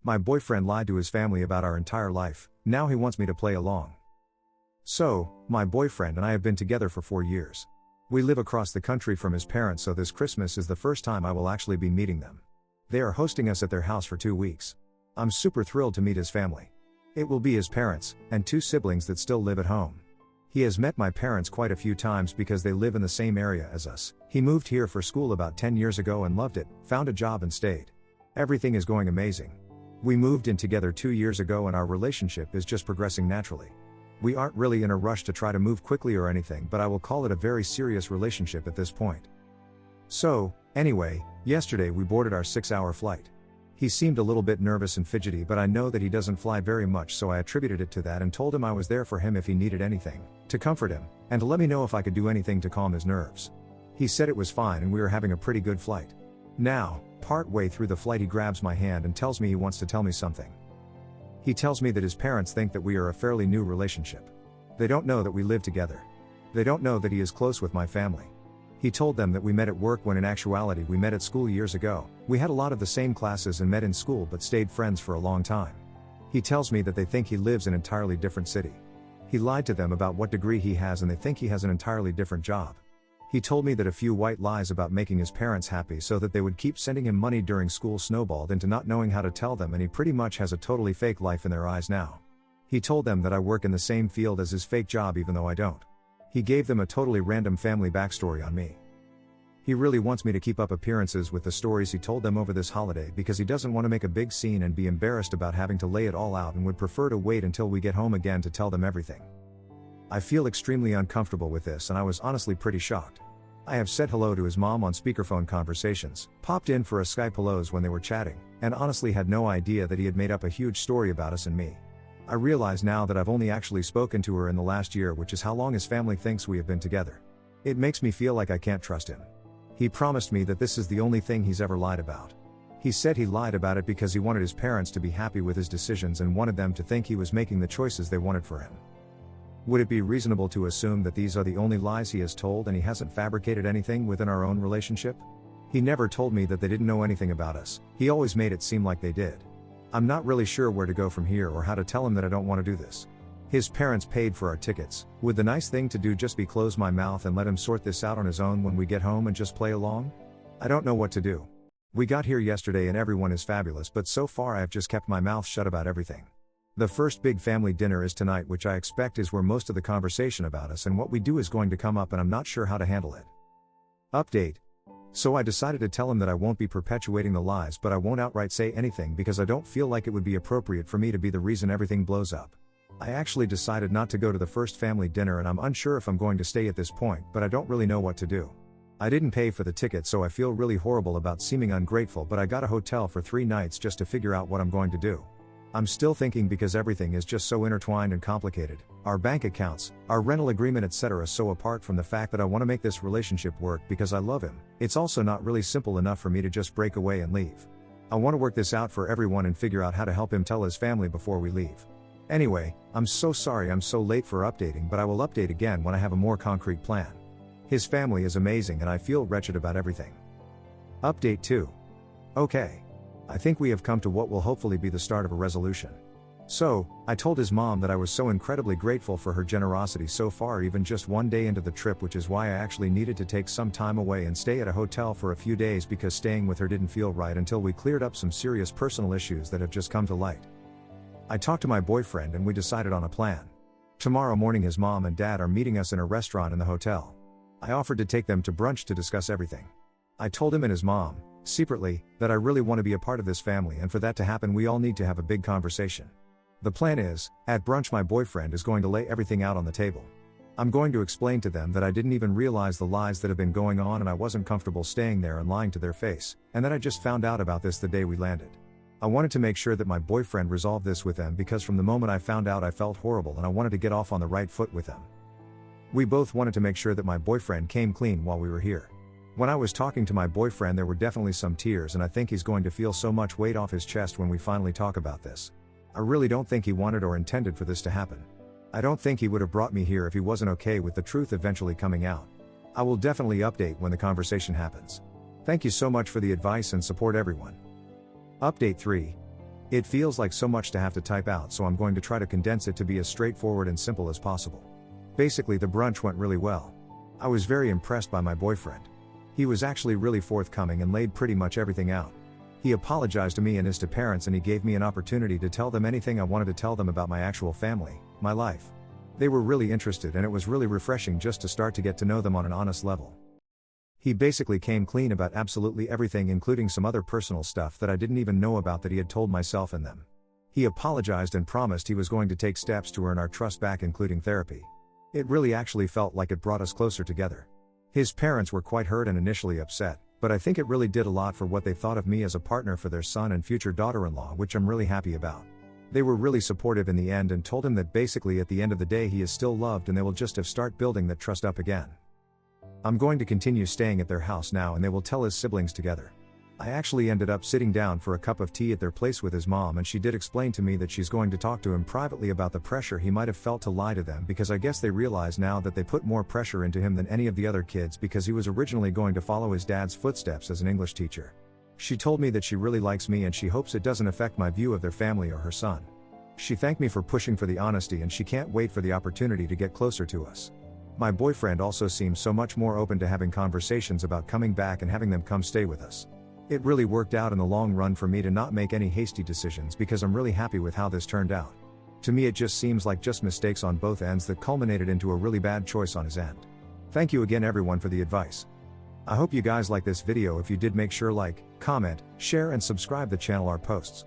My boyfriend lied to his family about our entire life, now he wants me to play along. So, my boyfriend and I have been together for 4 years. We live across the country from his parents, so this Christmas is the first time I will actually be meeting them. They are hosting us at their house for 2 weeks. I'm super thrilled to meet his family. It will be his parents, and 2 siblings that still live at home. He has met my parents quite a few times because they live in the same area as us. He moved here for school about 10 years ago and loved it, found a job and stayed. Everything is going amazing. We moved in together 2 years ago and our relationship is just progressing naturally. We aren't really in a rush to try to move quickly or anything, but I will call it a very serious relationship at this point. So, anyway, yesterday we boarded our 6-hour flight. He seemed a little bit nervous and fidgety, but I know that he doesn't fly very much, so I attributed it to that and told him I was there for him if he needed anything, to comfort him, and to let me know if I could do anything to calm his nerves. He said it was fine and we were having a pretty good flight. Now, part way through the flight he grabs my hand and tells me he wants to tell me something. He tells me that his parents think that we are a fairly new relationship. They don't know that we live together. They don't know that he is close with my family. He told them that we met at work when in actuality we met at school years ago. We had a lot of the same classes and met in school but stayed friends for a long time. He tells me that they think he lives in an entirely different city. He lied to them about what degree he has and they think he has an entirely different job. He told me that a few white lies about making his parents happy so that they would keep sending him money during school snowballed into not knowing how to tell them, and he pretty much has a totally fake life in their eyes now. He told them that I work in the same field as his fake job even though I don't. He gave them a totally random family backstory on me. He really wants me to keep up appearances with the stories he told them over this holiday because he doesn't want to make a big scene and be embarrassed about having to lay it all out and would prefer to wait until we get home again to tell them everything. I feel extremely uncomfortable with this and I was honestly pretty shocked. I have said hello to his mom on speakerphone conversations, popped in for a Skype hellos when they were chatting, and honestly had no idea that he had made up a huge story about us and me. I realize now that I've only actually spoken to her in the last year, which is how long his family thinks we have been together. It makes me feel like I can't trust him. He promised me that this is the only thing he's ever lied about. He said he lied about it because he wanted his parents to be happy with his decisions and wanted them to think he was making the choices they wanted for him. Would it be reasonable to assume that these are the only lies he has told and he hasn't fabricated anything within our own relationship? He never told me that they didn't know anything about us. He always made it seem like they did. I'm not really sure where to go from here or how to tell him that I don't want to do this. His parents paid for our tickets. Would the nice thing to do just be close my mouth and let him sort this out on his own when we get home and just play along? I don't know what to do. We got here yesterday and everyone is fabulous, but so far I have just kept my mouth shut about everything. The first big family dinner is tonight, which I expect is where most of the conversation about us and what we do is going to come up, and I'm not sure how to handle it. Update. So I decided to tell him that I won't be perpetuating the lies, but I won't outright say anything because I don't feel like it would be appropriate for me to be the reason everything blows up. I actually decided not to go to the first family dinner and I'm unsure if I'm going to stay at this point, but I don't really know what to do. I didn't pay for the ticket, so I feel really horrible about seeming ungrateful, but I got a hotel for 3 nights just to figure out what I'm going to do. I'm still thinking because everything is just so intertwined and complicated, our bank accounts, our rental agreement, etc. So apart from the fact that I want to make this relationship work because I love him, it's also not really simple enough for me to just break away and leave. I want to work this out for everyone and figure out how to help him tell his family before we leave. Anyway, I'm so sorry I'm so late for updating, but I will update again when I have a more concrete plan. His family is amazing and I feel wretched about everything. Update 2. Okay. I think we have come to what will hopefully be the start of a resolution. So, I told his mom that I was so incredibly grateful for her generosity so far, even just 1 day into the trip, which is why I actually needed to take some time away and stay at a hotel for a few days because staying with her didn't feel right until we cleared up some serious personal issues that have just come to light. I talked to my boyfriend and we decided on a plan. Tomorrow morning his mom and dad are meeting us in a restaurant in the hotel. I offered to take them to brunch to discuss everything. I told him and his mom, secretly, that I really want to be a part of this family, and for that to happen we all need to have a big conversation. The plan is, at brunch my boyfriend is going to lay everything out on the table. I'm going to explain to them that I didn't even realize the lies that have been going on and I wasn't comfortable staying there and lying to their face, and that I just found out about this the day we landed. I wanted to make sure that my boyfriend resolved this with them because from the moment I found out I felt horrible and I wanted to get off on the right foot with them. We both wanted to make sure that my boyfriend came clean while we were here. When I was talking to my boyfriend there were definitely some tears, and I think he's going to feel so much weight off his chest when we finally talk about this. I really don't think he wanted or intended for this to happen. I don't think he would have brought me here if he wasn't okay with the truth eventually coming out. I will definitely update when the conversation happens. Thank you so much for the advice and support, everyone. Update 3. It feels like so much to have to type out, so I'm going to try to condense it to be as straightforward and simple as possible. Basically, the brunch went really well. I was very impressed by my boyfriend. He was actually really forthcoming and laid pretty much everything out. He apologized to me and his two parents, and he gave me an opportunity to tell them anything I wanted to tell them about my actual family, my life. They were really interested, and it was really refreshing just to start to get to know them on an honest level. He basically came clean about absolutely everything, including some other personal stuff that I didn't even know about that he had told myself and them. He apologized and promised he was going to take steps to earn our trust back, including therapy. It really actually felt like it brought us closer together. His parents were quite hurt and initially upset, but I think it really did a lot for what they thought of me as a partner for their son and future daughter-in-law, which I'm really happy about. They were really supportive in the end and told him that basically at the end of the day he is still loved and they will just have start building that trust up again. I'm going to continue staying at their house now, and they will tell his siblings together. I actually ended up sitting down for a cup of tea at their place with his mom, and she did explain to me that she's going to talk to him privately about the pressure he might have felt to lie to them, because I guess they realize now that they put more pressure into him than any of the other kids, because he was originally going to follow his dad's footsteps as an English teacher. She told me that she really likes me and she hopes it doesn't affect my view of their family or her son. She thanked me for pushing for the honesty, and she can't wait for the opportunity to get closer to us. My boyfriend also seems so much more open to having conversations about coming back and having them come stay with us. It really worked out in the long run for me to not make any hasty decisions, because I'm really happy with how this turned out. To me it just seems like just mistakes on both ends that culminated into a really bad choice on his end. Thank you again everyone for the advice. I hope you guys like this video. If you did, make sure like, comment, share and subscribe the channel our posts.